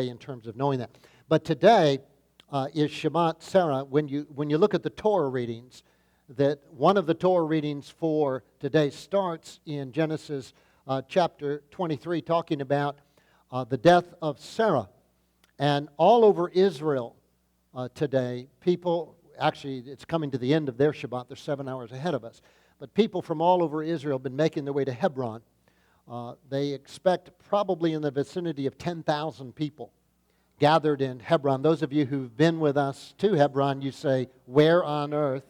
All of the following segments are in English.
in terms of knowing that. But today is Shabbat Sarah. When you look at the Torah readings, that one of the Torah readings for today starts in Genesis chapter 23, talking about the death of Sarah. And all over Israel today, people, actually it's coming to the end of their Shabbat, they're 7 hours ahead of us, but people from all over Israel have been making their way to Hebron. They expect probably in the vicinity of 10,000 people gathered in Hebron. Those of you who've been with us to Hebron, you say, where on earth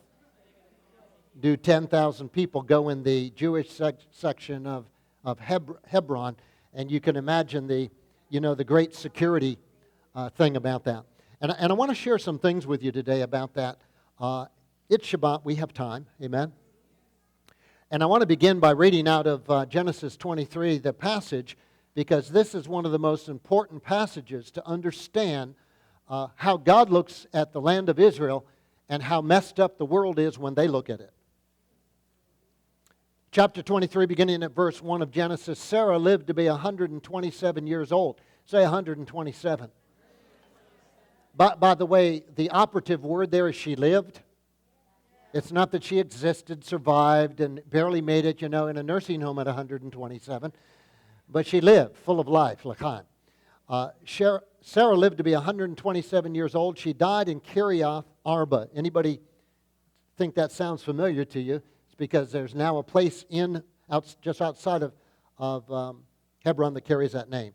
do 10,000 people go in the Jewish section of Hebron? And you can imagine the great security thing about that. And I want to share some things with you today about that. It's Shabbat. We have time. Amen. And I want to begin by reading out of Genesis 23, the passage, because this is one of the most important passages to understand how God looks at the land of Israel and how messed up the world is when they look at it. Chapter 23, beginning at verse 1 of Genesis, Sarah lived to be 127 years old. Say 127. By the way, the operative word there is she lived. It's not that she existed, survived, and barely made it, in a nursing home at 127. But she lived, full of life, l'chaim. Sarah lived to be 127 years old. She died in Kiriath Arba. Anybody think that sounds familiar to you? It's because there's now a place just outside of Hebron that carries that name.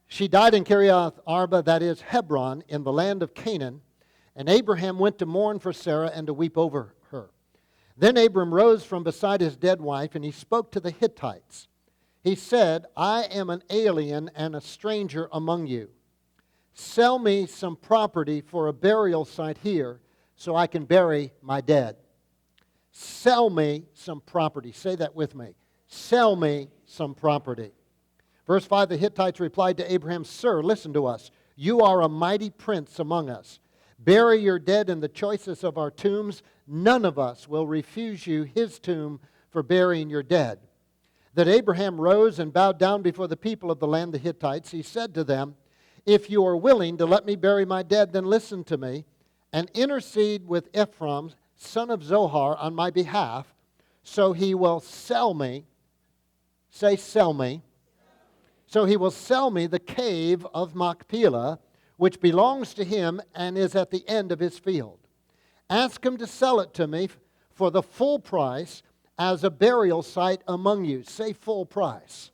She died in Kiriath Arba, that is Hebron, in the land of Canaan. And Abraham went to mourn for Sarah and to weep over her. Then Abram rose from beside his dead wife, and he spoke to the Hittites. He said, I am an alien and a stranger among you. Sell me some property for a burial site here, so I can bury my dead. Sell me some property. Say that with me. Sell me some property. Verse 5, the Hittites replied to Abraham, Sir, listen to us. You are a mighty prince among us. Bury your dead in the choicest of our tombs. None of us will refuse you his tomb for burying your dead. That Abraham rose and bowed down before the people of the land, the Hittites. He said to them, If you are willing to let me bury my dead, then listen to me and intercede with Ephraim, son of Zohar, on my behalf, so he will sell me. Say, sell me. So he will sell me the cave of Machpelah, which belongs to him and is at the end of his field. Ask him to sell it to me for the full price as a burial site among you. Say full price.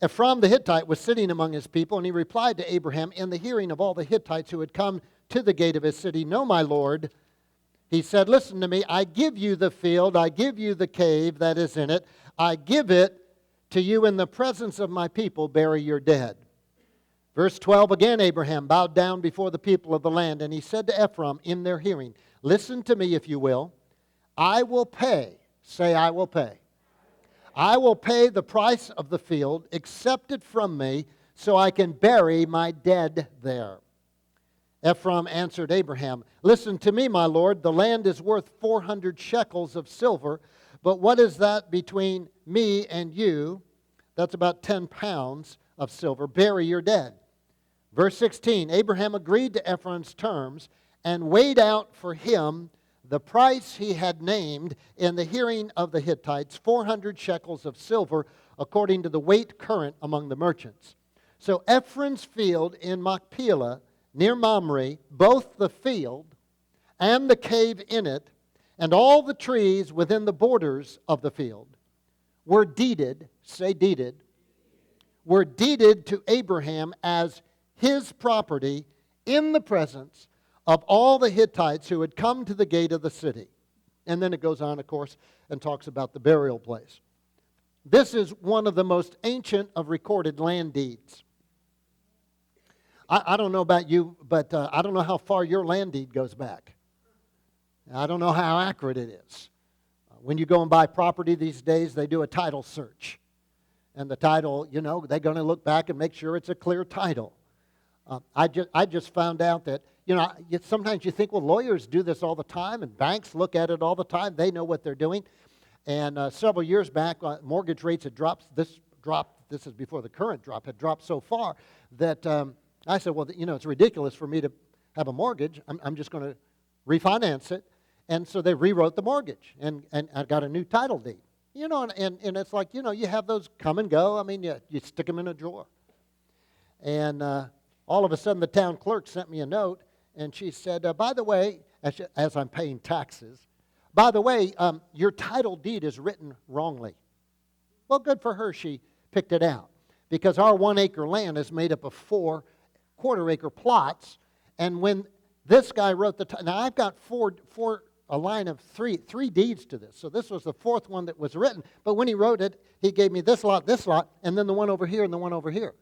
Ephraim the Hittite was sitting among his people, and he replied to Abraham in the hearing of all the Hittites who had come to the gate of his city, No, my lord. He said, Listen to me, I give you the field, I give you the cave that is in it, I give it to you in the presence of my people, bury your dead. Verse 12, again Abraham bowed down before the people of the land, and he said to Ephraim in their hearing, Listen to me, if you will. I will pay. Say, I will pay. I will pay the price of the field, accept it from me, so I can bury my dead there. Ephraim answered Abraham, Listen to me, my lord. The land is worth 400 shekels of silver, but what is that between me and you? That's about 10 pounds of silver. Bury your dead. Verse 16, Abraham agreed to Ephraim's terms and weighed out for him the price he had named in the hearing of the Hittites, 400 shekels of silver, according to the weight current among the merchants. So Ephraim's field in Machpelah, near Mamre, both the field and the cave in it, and all the trees within the borders of the field, were deeded, say deeded, were deeded to Abraham as his property in the presence of all the Hittites who had come to the gate of the city. And then it goes on, of course, and talks about the burial place. This is one of the most ancient of recorded land deeds. I don't know about you, but I don't know how far your land deed goes back. I don't know how accurate it is. When you go and buy property these days, they do a title search. And the title, they're going to look back and make sure it's a clear title. I just found out that, sometimes you think, well, lawyers do this all the time, and banks look at it all the time. They know what they're doing. And several years back, mortgage rates had dropped this is before the current drop, had dropped so far that I said, well, it's ridiculous for me to have a mortgage. I'm just going to refinance it. And so they rewrote the mortgage, and I got a new title deed. And it's like, you have those come and go. I mean, you stick them in a drawer. And all of a sudden, the town clerk sent me a note, and she said, by the way, as I'm paying taxes, by the way, your title deed is written wrongly. Well, good for her, she picked it out. Because our 1 acre land is made up of 4 quarter-acre plots, and when this guy wrote now I've got a line of three deeds to this. So this was the 4th one that was written. But when he wrote it, he gave me this lot, and then the one over here and the one over here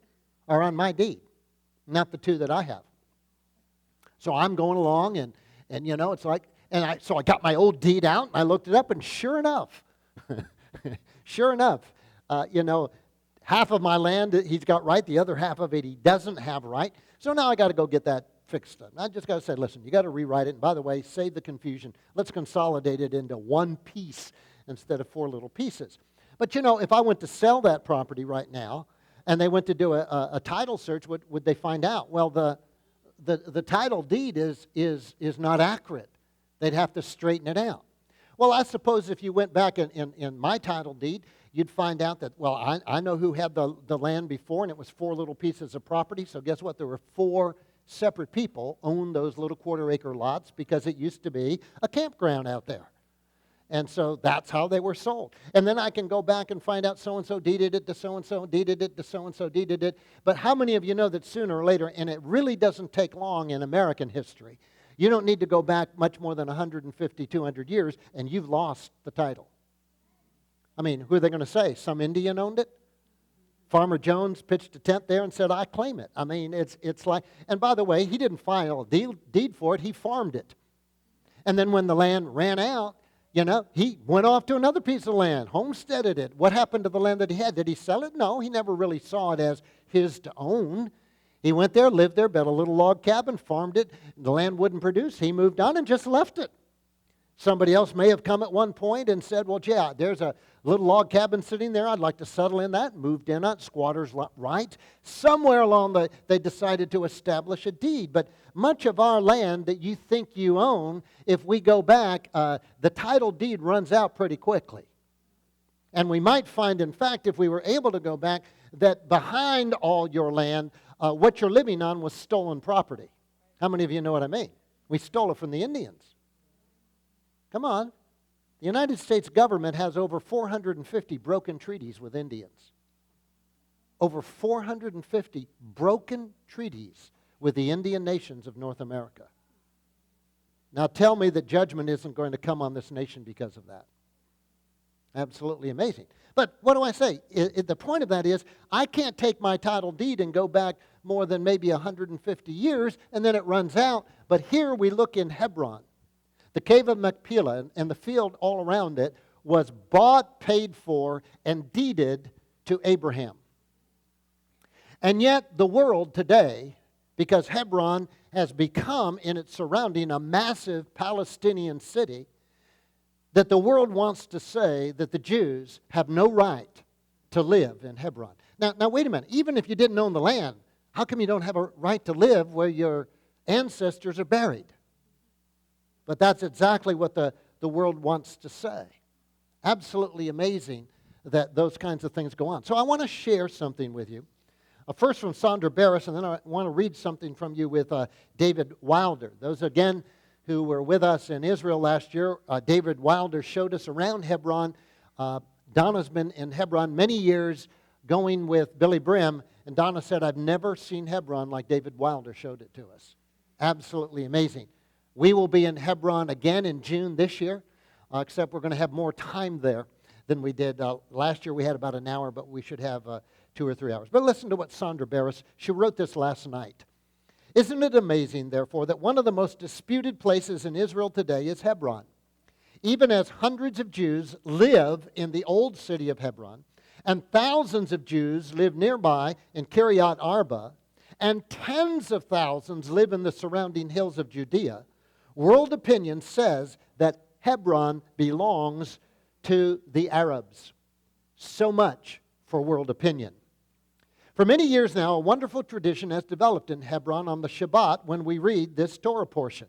are on my deed, not the 2 that I have. So I'm going along, and it's like, so I got my old deed out, and I looked it up, and sure enough, half of my land he's got right, the other half of it he doesn't have right. So now I got to go get that fixed up. I just got to say, listen, you got to rewrite it. And by the way, save the confusion. Let's consolidate it into one piece instead of 4 little pieces. But if I went to sell that property right now, and they went to do a title search, what would they find out? Well, the title deed is not accurate. They'd have to straighten it out. Well, I suppose if you went back in my title deed, you'd find out that, well, I know who had the land before, and it was 4 little pieces of property. So guess what? There were 4 separate people owned those little quarter-acre lots because it used to be a campground out there. And so that's how they were sold. And then I can go back and find out so-and-so deeded it to so-and-so, deeded it to so-and-so, deeded it. But how many of you know that sooner or later, and it really doesn't take long in American history, you don't need to go back much more than 150, 200 years, and you've lost the title. I mean, who are they going to say? Some Indian owned it? Farmer Jones pitched a tent there and said, I claim it. I mean, it's like, and by the way, he didn't file a deed for it, he farmed it. And then when the land ran out, he went off to another piece of land, homesteaded it. What happened to the land that he had? Did he sell it? No, he never really saw it as his to own. He went there, lived there, built a little log cabin, farmed it. The land wouldn't produce. He moved on and just left it. Somebody else may have come at one point and said, well, yeah, there's a little log cabin sitting there. I'd like to settle in that. Moved in on squatter's right. Somewhere along they decided to establish a deed. But much of our land that you think you own, if we go back, the title deed runs out pretty quickly. And we might find, in fact, if we were able to go back, that behind all your land, what you're living on was stolen property. How many of you know what I mean? We stole it from the Indians. Come on. The United States government has over 450 broken treaties with Indians. Over 450 broken treaties with the Indian nations of North America. Now tell me that judgment isn't going to come on this nation because of that. Absolutely amazing. But what do I say? The point of that is, I can't take my title deed and go back more than maybe 150 years, and then it runs out. But here we look in Hebron. The cave of Machpelah and the field all around it was bought, paid for, and deeded to Abraham. And yet the world today, because Hebron has become in its surrounding a massive Palestinian city, that the world wants to say that the Jews have no right to live in Hebron. Now wait a minute. Even if you didn't own the land, how come you don't have a right to live where your ancestors are buried? But that's exactly what the world wants to say. Absolutely amazing that those kinds of things go on. So I want to share something with you. First from Sandra Barris, and then I want to read something from you with David Wilder. Those, again, who were with us in Israel last year, David Wilder showed us around Hebron. Donna's been in Hebron many years going with Billy Brim, and Donna said, I've never seen Hebron like David Wilder showed it to us. Absolutely amazing. We will be in Hebron again in June this year, except we're going to have more time there than we did. Last year we had about an hour, but we should have 2 or 3 hours. But listen to what Sandra Barris, she wrote this last night. Isn't it amazing, therefore, that one of the most disputed places in Israel today is Hebron? Even as hundreds of Jews live in the old city of Hebron, and thousands of Jews live nearby in Kiryat Arba, and tens of thousands live in the surrounding hills of Judea, world opinion says that Hebron belongs to the Arabs. So much for world opinion. For many years now, a wonderful tradition has developed in Hebron on the Shabbat when we read this Torah portion.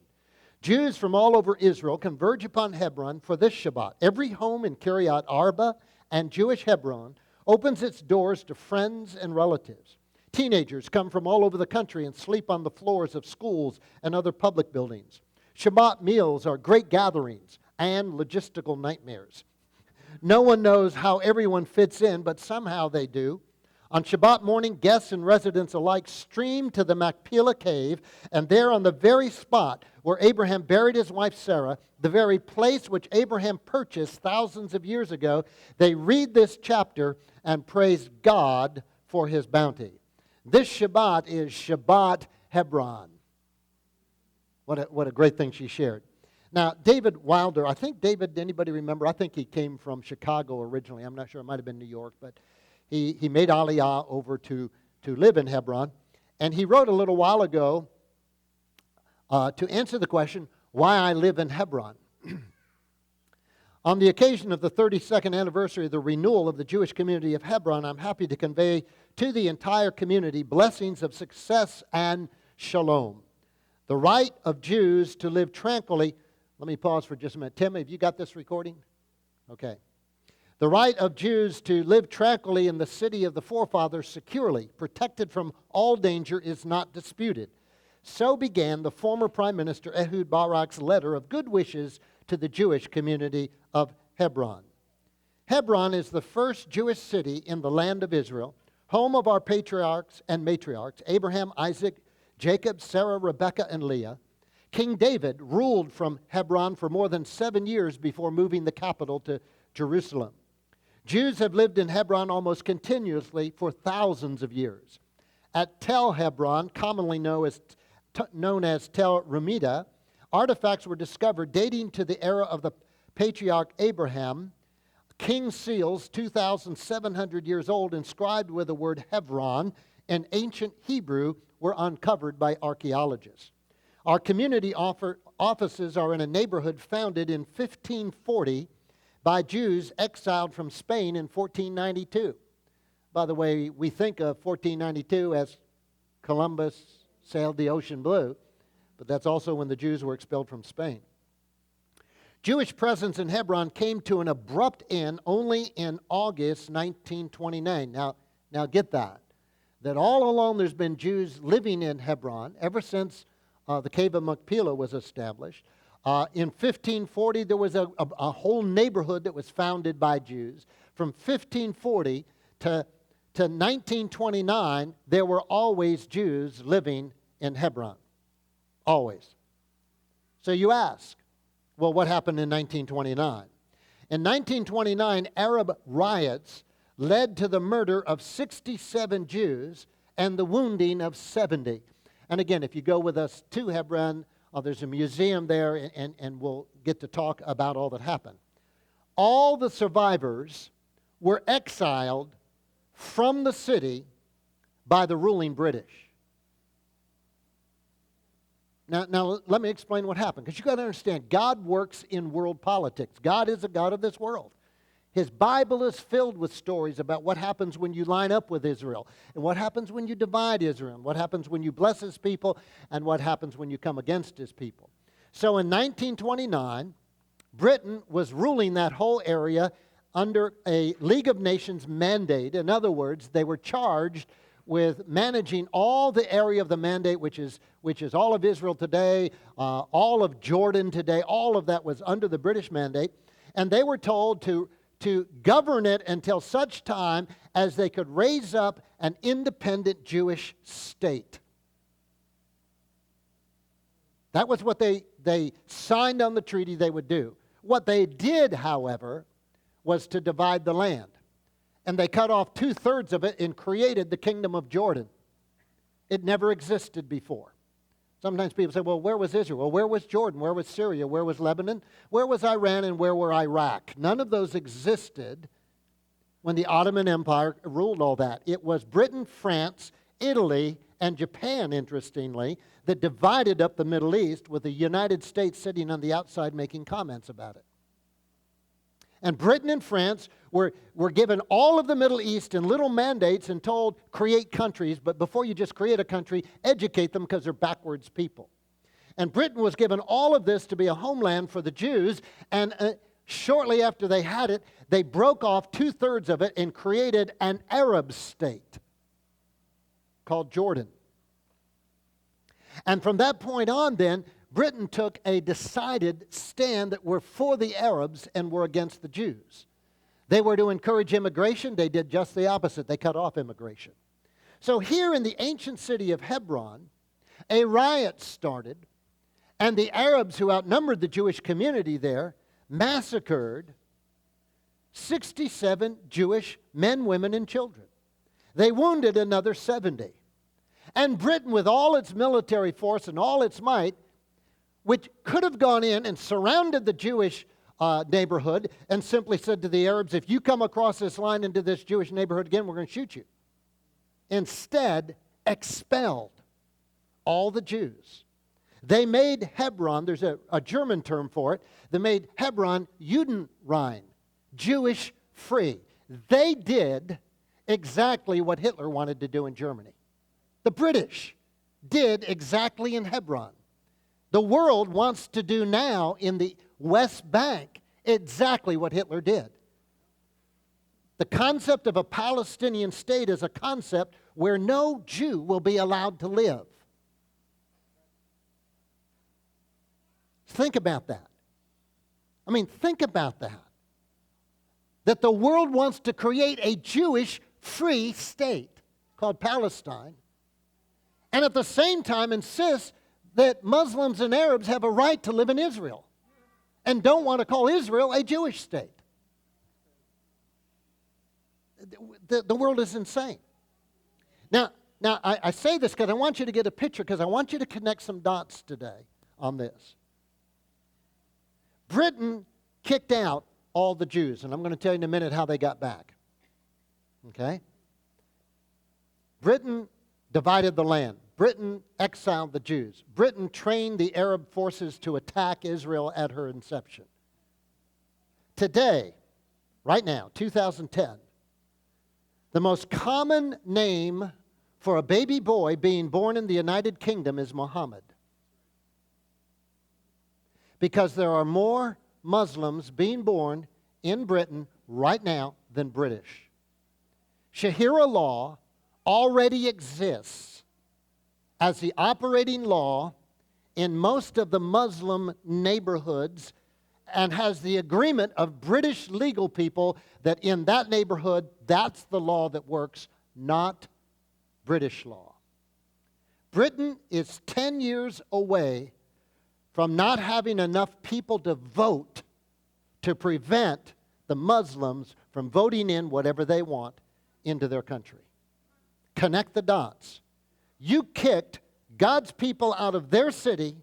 Jews from all over Israel converge upon Hebron for this Shabbat. Every home in Kiryat Arba and Jewish Hebron opens its doors to friends and relatives. Teenagers come from all over the country and sleep on the floors of schools and other public buildings. Shabbat meals are great gatherings and logistical nightmares. No one knows how everyone fits in, but somehow they do. On Shabbat morning, guests and residents alike stream to the Machpelah cave, and there on the very spot where Abraham buried his wife Sarah, the very place which Abraham purchased thousands of years ago, they read this chapter and praise God for his bounty. This Shabbat is Shabbat Hebron. What a great thing she shared. Now, David Wilder, I think David, anybody remember? I think he came from Chicago originally. I'm not sure. It might have been New York, but he made Aliyah over to live in Hebron. And he wrote a little while ago to answer the question, why I live in Hebron. On the occasion of the 32nd anniversary of the renewal of the Jewish community of Hebron, I'm happy to convey to the entire community blessings of success and shalom. The right of Jews to live tranquilly. Let me pause for just a minute. Tim, have you got this recording? Okay. The right of Jews to live tranquilly in the city of the forefathers securely, protected from all danger, is not disputed. So began the former Prime Minister Ehud Barak's letter of good wishes to the Jewish community of Hebron. Hebron is the first Jewish city in the land of Israel, home of our patriarchs and matriarchs, Abraham, Isaac, Jacob, Sarah, Rebekah, and Leah. King David ruled from Hebron for more than 7 years before moving the capital to Jerusalem. Jews have lived in Hebron almost continuously for thousands of years. At Tel Hebron, commonly known as Tel Rumida, artifacts were discovered dating to the era of the patriarch Abraham. King seals, 2,700 years old, inscribed with the word Hebron in ancient Hebrew, were uncovered by archaeologists. Our community offices are in a neighborhood founded in 1540 by Jews exiled from Spain in 1492. By the way, we think of 1492 as Columbus sailed the ocean blue, but that's also when the Jews were expelled from Spain. Jewish presence in Hebron came to an abrupt end only in August 1929. Now get that. That all along there's been Jews living in Hebron ever since the Cave of Machpelah was established. In 1540, there was a whole neighborhood that was founded by Jews. From 1540 to 1929, there were always Jews living in Hebron. Always. So you ask, well, what happened in 1929? In 1929, Arab riots led to the murder of 67 Jews and the wounding of 70. And again, if you go with us to Hebron, there's a museum there, and we'll get to talk about all that happened. All the survivors were exiled from the city by the ruling British. Now let me explain what happened, because you've got to understand, God works in world politics. God is a God of this world. His Bible is filled with stories about what happens when you line up with Israel, and what happens when you divide Israel, and what happens when you bless His people, and what happens when you come against His people. So in 1929, Britain was ruling that whole area under a League of Nations mandate. In other words, they were charged with managing all the area of the mandate, which is all of Israel today, all of Jordan today. All of that was under the British mandate, and they were told to govern it until such time as they could raise up an independent Jewish state. That was what they signed on the treaty they would do. What they did, however, was to divide the land. And they cut off 2/3 of it and created the kingdom of Jordan. It never existed before. Sometimes people say, well, where was Israel? Well, where was Jordan? Where was Syria? Where was Lebanon? Where was Iran? And where were Iraq? None of those existed when the Ottoman Empire ruled all that. It was Britain, France, Italy, and Japan, interestingly, that divided up the Middle East, with the United States sitting on the outside making comments about it. And Britain and France were given all of the Middle East in little mandates and told, create countries, but before you just create a country, educate them because they're backwards people. And Britain was given all of this to be a homeland for the Jews, and shortly after they had it, they broke off 2/3 of it and created an Arab state called Jordan. And from that point on then, Britain took a decided stand that were for the Arabs and were against the Jews. They were to encourage immigration. They did just the opposite. They cut off immigration. So here in the ancient city of Hebron, a riot started, and the Arabs who outnumbered the Jewish community there massacred 67 Jewish men, women, and children. They wounded another 70. And Britain, with all its military force and all its might, which could have gone in and surrounded the Jewish neighborhood and simply said to the Arabs, if you come across this line into this Jewish neighborhood again, we're going to shoot you. Instead, expelled all the Jews. They made Hebron, there's a German term for it, they made Hebron Judenrein, Jewish free. They did exactly what Hitler wanted to do in Germany. The British did exactly in Hebron. The world wants to do now in the West Bank exactly what Hitler did. The concept of a Palestinian state is a concept where no Jew will be allowed to live. Think about that. I mean, think about that. That the world wants to create a Jewish free state called Palestine, and at the same time insists that Muslims and Arabs have a right to live in Israel and don't want to call Israel a Jewish state. The world is insane. Now I say this because I want you to get a picture, because I want you to connect some dots today on this. Britain kicked out all the Jews, and I'm going to tell you in a minute how they got back. Okay? Britain divided the land. Britain exiled the Jews. Britain trained the Arab forces to attack Israel at her inception. Today, right now, 2010, the most common name for a baby boy being born in the United Kingdom is Muhammad. Because there are more Muslims being born in Britain right now than British. Sharia law already exists as the operating law in most of the Muslim neighborhoods, and has the agreement of British legal people that in that neighborhood, that's the law that works, not British law. Britain is 10 years away from not having enough people to vote to prevent the Muslims from voting in whatever they want into their country. Connect the dots. You kicked God's people out of their city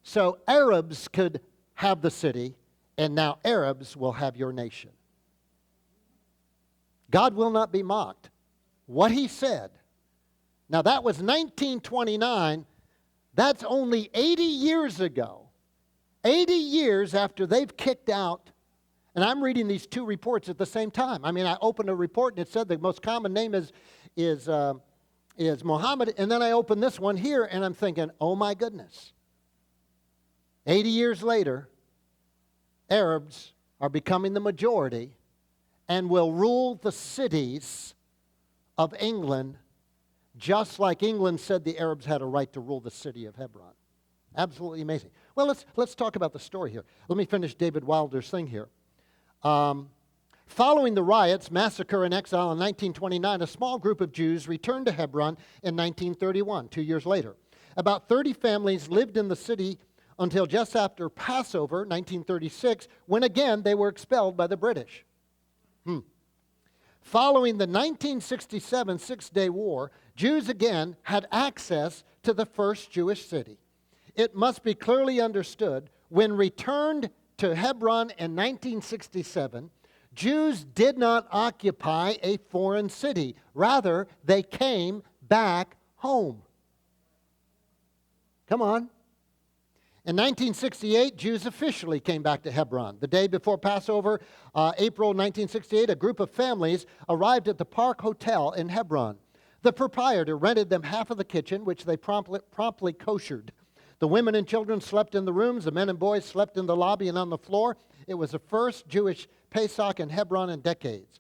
so Arabs could have the city, and now Arabs will have your nation. God will not be mocked. What he said. Now that was 1929. That's only 80 years ago. 80 years after they've kicked out, and I'm reading these two reports at the same time. I mean, I opened a report and it said the most common name is Muhammad, and then I opened this one here and I'm thinking, oh my goodness. 80 years later, Arabs are becoming the majority and will rule the cities of England, just like England said the Arabs had a right to rule the city of Hebron. Absolutely amazing. Well, let's talk about the story here. Let me finish David Wilder's thing here. Following the riots, massacre, and exile in 1929, a small group of Jews returned to Hebron in 1931, 2 years later. About 30 families lived in the city until just after Passover, 1936, when again they were expelled by the British. Following the 1967 Six-Day War, Jews again had access to the first Jewish city. It must be clearly understood, when returned to Hebron in 1967, Jews did not occupy a foreign city. Rather, they came back home. Come on. In 1968, Jews officially came back to Hebron. The day before Passover, April 1968, a group of families arrived at the Park Hotel in Hebron. The proprietor rented them half of the kitchen, which they promptly koshered. The women and children slept in the rooms. The men and boys slept in the lobby and on the floor. It was the first Jewish Pesach in Hebron in decades.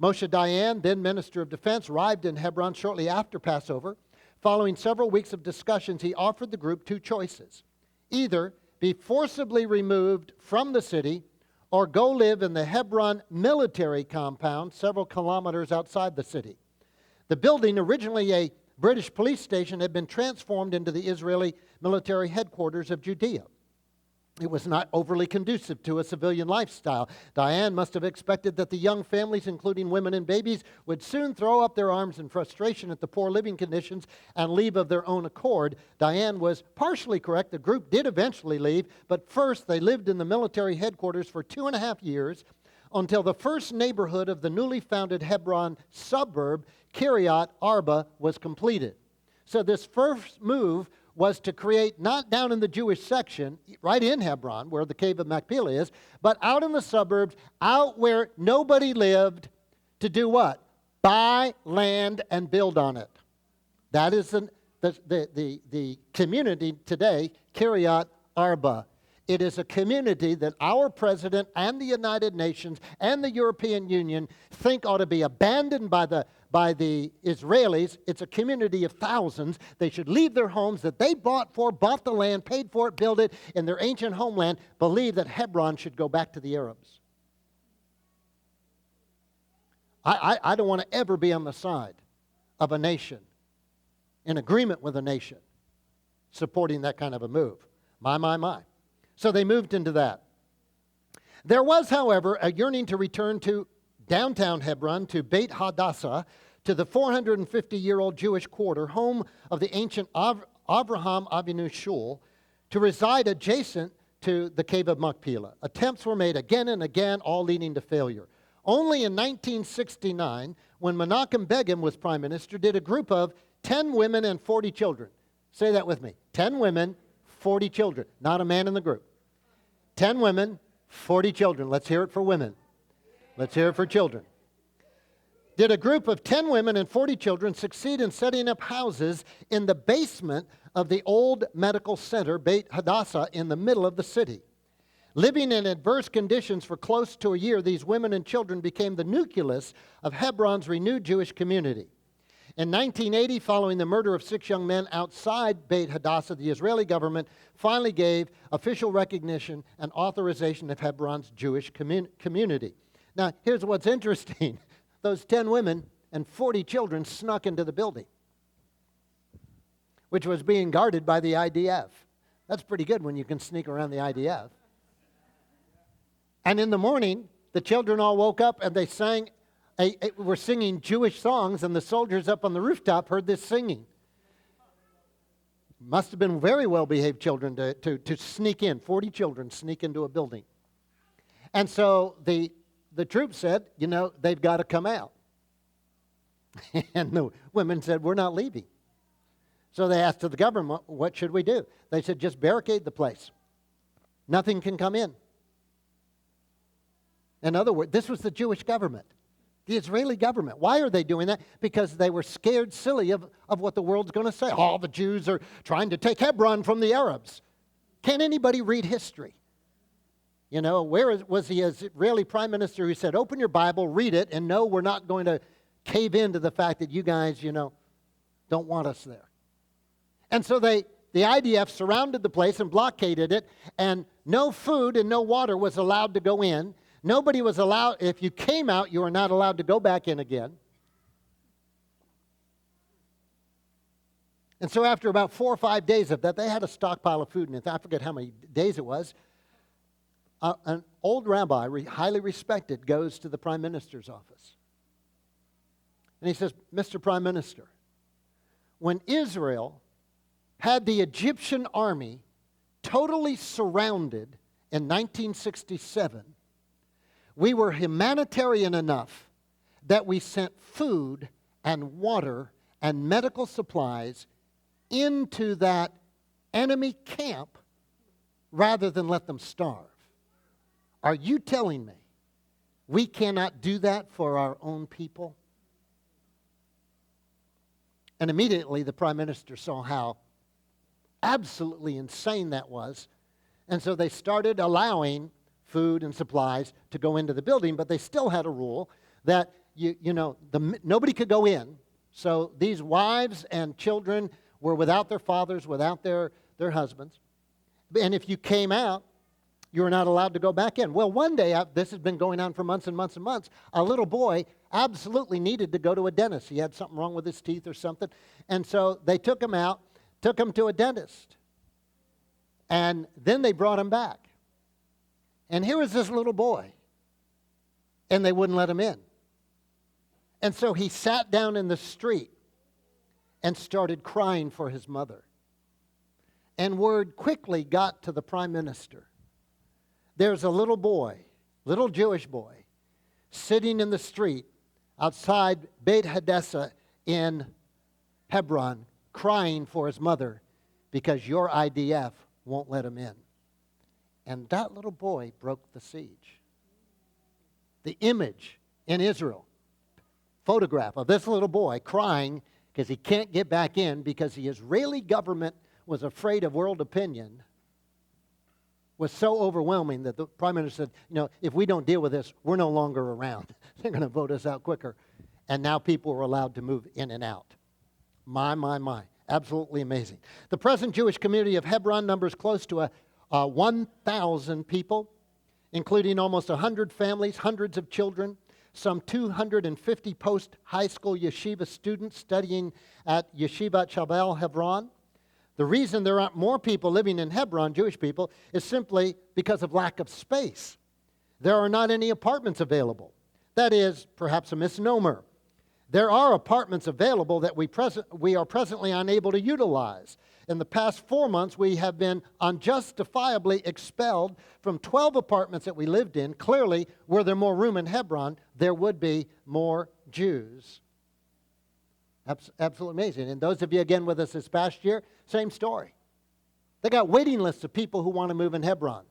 Moshe Dayan, then Minister of Defense, arrived in Hebron shortly after Passover. Following several weeks of discussions, he offered the group two choices. Either be forcibly removed from the city or go live in the Hebron military compound several kilometers outside the city. The building, originally a British police station, had been transformed into the Israeli military headquarters of Judea. It was not overly conducive to a civilian lifestyle. Diane must have expected that the young families, including women and babies, would soon throw up their arms in frustration at the poor living conditions and leave of their own accord. Diane was partially correct. The group did eventually leave, but first they lived in the military headquarters for 2.5 years until the first neighborhood of the newly founded Hebron suburb, Kiryat Arba, was completed. So this first move was to create, not down in the Jewish section, right in Hebron, where the cave of Machpelah is, but out in the suburbs, out where nobody lived, to do what? Buy land and build on it. That is the community today, Kiryat Arba. It is a community that our president and the United Nations and the European Union think ought to be abandoned by the Israelis. It's a community of thousands. They should leave their homes that they bought the land, paid for it, built it in their ancient homeland, believe that Hebron should go back to the Arabs. I don't want to ever be on the side of a nation, in agreement with a nation, supporting that kind of a move. My. So they moved into that. There was, however, a yearning to return to downtown Hebron, to Beit Hadassah, to the 450-year-old Jewish quarter, home of the ancient Avraham Avinu Shul, to reside adjacent to the cave of Machpelah. Attempts were made again and again, all leading to failure. Only in 1969, when Menachem Begin was prime minister, did a group of 10 women and 40 children. Say that with me. 10 women, 40 children. Not a man in the group. 10 women, 40 children. Let's hear it for women. Let's hear it for children. Did a group of 10 women and 40 children succeed in setting up houses in the basement of the old medical center, Beit Hadassah, in the middle of the city? Living in adverse conditions for close to a year, these women and children became the nucleus of Hebron's renewed Jewish community. In 1980, following the murder of 6 young men outside Beit Hadassah, the Israeli government finally gave official recognition and authorization of Hebron's Jewish community. Now, here's what's interesting. Those 10 women and 40 children snuck into the building, which was being guarded by the IDF. That's pretty good when you can sneak around the IDF. And in the morning, the children all woke up and they were singing Jewish songs, and the soldiers up on the rooftop heard this singing. Must have been very well-behaved children to sneak in. 40 children sneak into a building. And so the troops said, they've got to come out. And the women said, we're not leaving. So they asked the government, what should we do? They said, just barricade the place. Nothing can come in. In other words, this was the Jewish government. The Israeli government. Why are they doing that? Because they were scared silly of what the world's going to say. Oh, the Jews are trying to take Hebron from the Arabs. Can anybody read history? Where was the Israeli prime minister who said, open your Bible, read it, and no, we're not going to cave into the fact that you guys, don't want us there. And so the IDF surrounded the place and blockaded it, and no food and no water was allowed to go in. Nobody was allowed, if you came out, you were not allowed to go back in again. And so after about 4 or 5 days of that, they had a stockpile of food, and I forget how many days it was. An old rabbi, highly respected, goes to the prime minister's office. And he says, Mr. Prime Minister, when Israel had the Egyptian army totally surrounded in 1967, we were humanitarian enough that we sent food and water and medical supplies into that enemy camp rather than let them starve. Are you telling me we cannot do that for our own people? And immediately the prime minister saw how absolutely insane that was. And so they started allowing food and supplies to go into the building, but they still had a rule that nobody could go in. So these wives and children were without their fathers, without their husbands. And if you came out, you were not allowed to go back in. Well, one day, this has been going on for months and months and months, a little boy absolutely needed to go to a dentist. He had something wrong with his teeth or something. And so they took him out, took him to a dentist. And then they brought him back. And here was this little boy. And they wouldn't let him in. And so he sat down in the street and started crying for his mother. And word quickly got to the prime minister. There's a little boy, little Jewish boy, sitting in the street outside Beit Hadassah in Hebron, crying for his mother because your IDF won't let him in. And that little boy broke the siege. The image in Israel, photograph of this little boy crying because he can't get back in because the Israeli government was afraid of world opinion, was so overwhelming that the prime minister said, if we don't deal with this, we're no longer around. They're going to vote us out quicker. And now people were allowed to move in and out. My. Absolutely amazing. The present Jewish community of Hebron numbers close to 1,000 people, including almost 100 families, hundreds of children, some 250 post-high school yeshiva students studying at Yeshivat Shabbat Hebron. The reason there aren't more people living in Hebron, Jewish people, is simply because of lack of space. There are not any apartments available. That is perhaps a misnomer. There are apartments available that we are presently unable to utilize. In the past 4 months, we have been unjustifiably expelled from 12 apartments that we lived in. Clearly, were there more room in Hebron, there would be more Jews. Absolutely amazing. And those of you, again, with us this past year, same story. They got waiting lists of people who want to move in Hebron.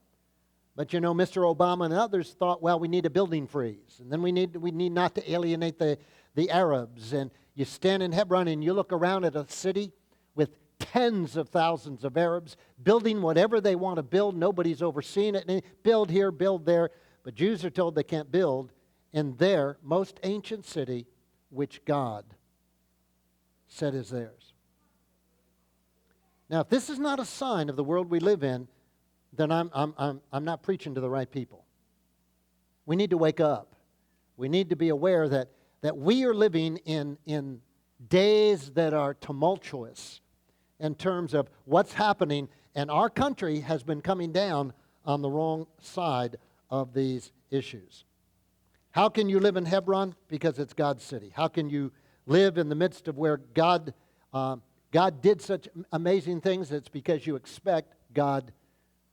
But Mr. Obama and others thought, well, we need a building freeze. And then we need not to alienate the Arabs. And you stand in Hebron and you look around at a city with tens of thousands of Arabs building whatever they want to build. Nobody's overseeing it. And build here, build there. But Jews are told they can't build in their most ancient city, which God said is theirs. Now, if this is not a sign of the world we live in, then I'm not preaching to the right people. We need to wake up. We need to be aware that we are living in days that are tumultuous in terms of what's happening, and our country has been coming down on the wrong side of these issues. How can you live in Hebron? Because it's God's city. How can you live in the midst of where God did such amazing things? It's because you expect God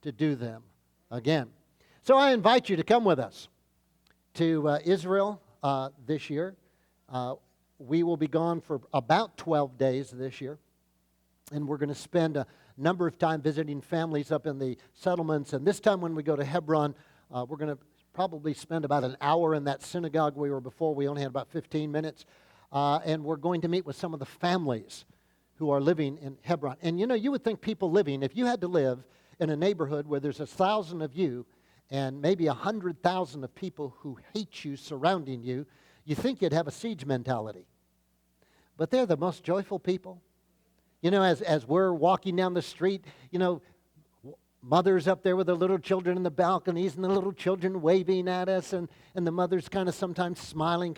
to do them again. So I invite you to come with us to Israel this year. We will be gone for about 12 days this year. And we're going to spend a number of time visiting families up in the settlements. And this time when we go to Hebron, we're going to probably spend about an hour in that synagogue we were before. We only had about 15 minutes. And we're going to meet with some of the families who are living in Hebron. And you would think people living, if you had to live in a neighborhood where there's 1,000 of you and maybe 100,000 of people who hate you surrounding you, you think you'd have a siege mentality. But they're the most joyful people. As we're walking down the street, mothers up there with their little children in the balconies and the little children waving at us and the mothers kind of sometimes smiling,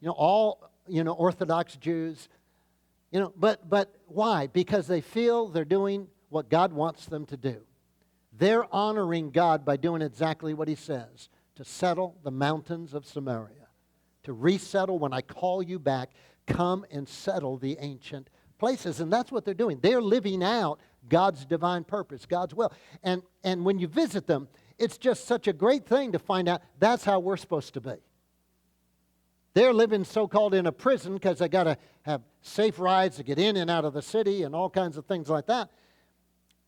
all Orthodox Jews. But why? Because they feel they're doing what God wants them to do. They're honoring God by doing exactly what He says, to settle the mountains of Samaria, to resettle when I call you back, come and settle the ancient places. And that's what they're doing. They're living out God's divine purpose, God's will. And when you visit them, it's just such a great thing to find out that's how we're supposed to be. They're living so-called in a prison because they got to have safe rides to get in and out of the city and all kinds of things like that.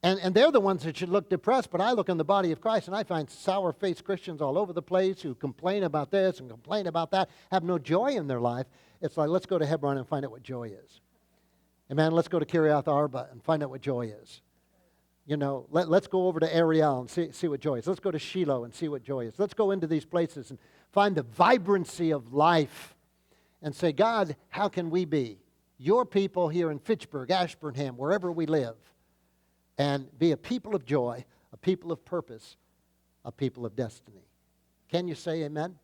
And they're the ones that should look depressed, but I look in the body of Christ and I find sour-faced Christians all over the place who complain about this and complain about that, have no joy in their life. It's like, let's go to Hebron and find out what joy is. Amen. Let's go to Kiryat Arba and find out what joy is. You know, let's go over to Ariel and see what joy is. Let's go to Shiloh and see what joy is. Let's go into these places and find the vibrancy of life and say, God, how can we be your people here in Fitchburg, Ashburnham, wherever we live, and be a people of joy, a people of purpose, a people of destiny? Can you say amen?